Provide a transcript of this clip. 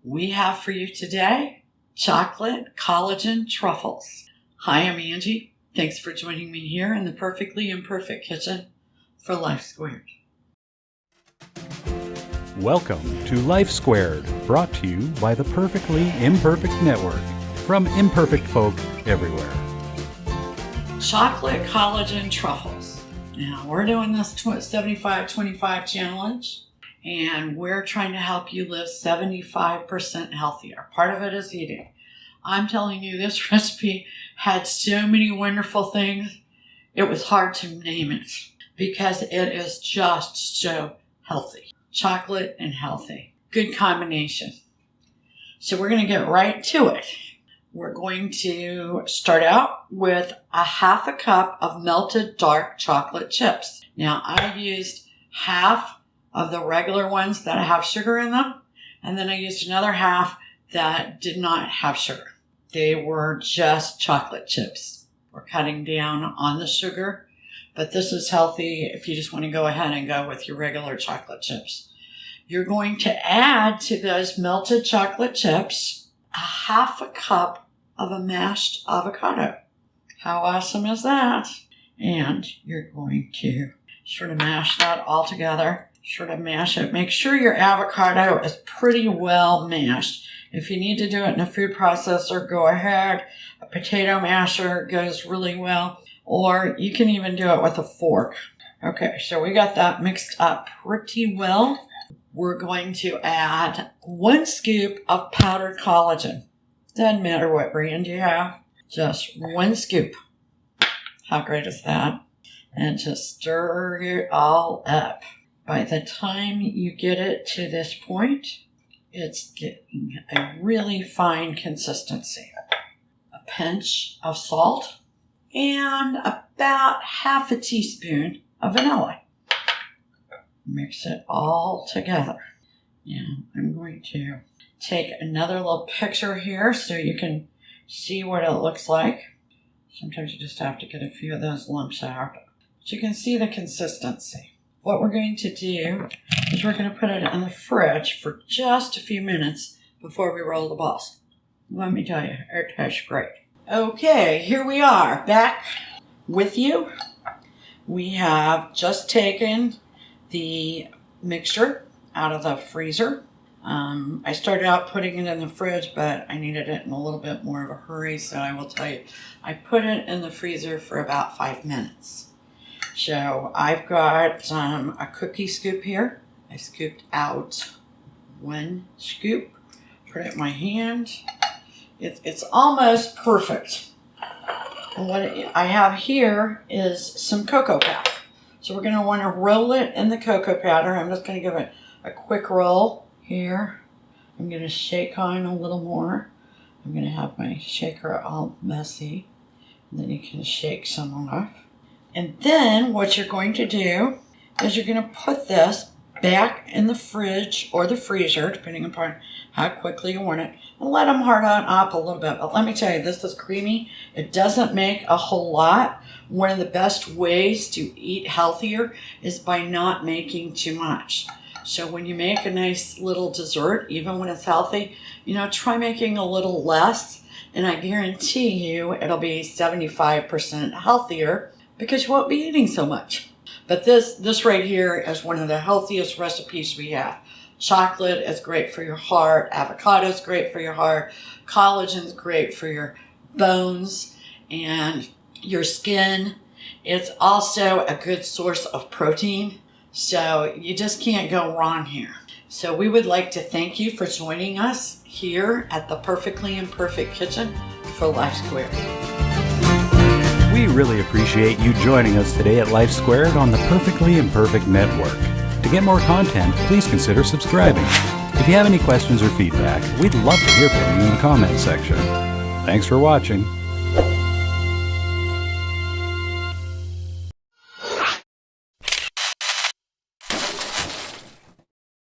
we have for you today Chocolate Collagen Truffles. Hi, I'm Angie. Thanks for joining me here in the Perfectly Imperfect kitchen for Life Squared. Welcome to Life Squared, brought to you by the Perfectly Imperfect Network, from imperfect folk everywhere. Chocolate Collagen Truffles. Now, we're doing this 75-25 challenge, and we're trying to help you live 75% healthier. Part of it is eating. I'm telling you, this recipe had so many wonderful things, it was hard to name it because it is just so healthy. Chocolate and healthy. Good combination. So we're going to get right to it. We're going to start out with a half a cup of melted dark chocolate chips. Now, I've used half of the regular ones that have sugar in them, and then I used another half that did not have sugar. They were just chocolate chips. We're cutting down on the sugar, but this is healthy if you just want to go ahead and go with your regular chocolate chips. You're going to add to those melted chocolate chips a half a cup of a mashed avocado. How awesome is that? And you're going to sort of mash that all together. Sort of mash it. Make sure your avocado is pretty well mashed. If you need to do it in a food processor, go ahead. A potato masher goes really well. Or you can even do it with a fork. Okay, so we got that mixed up pretty well. We're going to add 1 scoop of powdered collagen. Doesn't matter what brand you have, just 1 scoop. How great is that? And just stir it all up. By the time you get it to this point, it's getting a really fine consistency. A pinch of salt and about half a teaspoon of vanilla. Mix it all together. Now I'm going to take another little picture here so you can see what it looks like. Sometimes you just have to get a few of those lumps out. But you can see the consistency. What we're going to do is we're going to put it in the fridge for just a few minutes before we roll the balls. Let me tell you, it tastes great. Okay, here we are, back with you. We have just taken the mixture out of the freezer. I started out putting it in the fridge, but I needed it in a little bit more of a hurry, so I will tell you, I put it in the freezer for about 5 minutes. So I've got a cookie scoop here. I scooped out 1 scoop, put it in my hand. It's almost perfect. And what I have here is some cocoa powder. So we're going to want to roll it in the cocoa powder. I'm just going to give it a quick roll here. I'm going to shake on a little more. I'm going to have my shaker all messy. And then you can shake some off. And then what you're going to do is you're going to put this back in the fridge or the freezer, depending upon how quickly you want it, and let them harden up a little bit. But let me tell you, this is creamy. It doesn't make a whole lot. One of the best ways to eat healthier is by not making too much. So when you make a nice little dessert, even when it's healthy, try making a little less, and I guarantee you it'll be 75% healthier because you won't be eating so much. But this right here is one of the healthiest recipes we have. Chocolate is great for your heart. Avocado is great for your heart. Collagen is great for your bones and your skin. It's also a good source of protein. So you just can't go wrong here. So we would like to thank you for joining us here at the Perfectly Imperfect Kitchen for Life Squared. We really appreciate you joining us today at Life Squared on the Perfectly Imperfect Network. To get more content, please consider subscribing. If you have any questions or feedback, we'd love to hear from you in the comments section. Thanks for watching.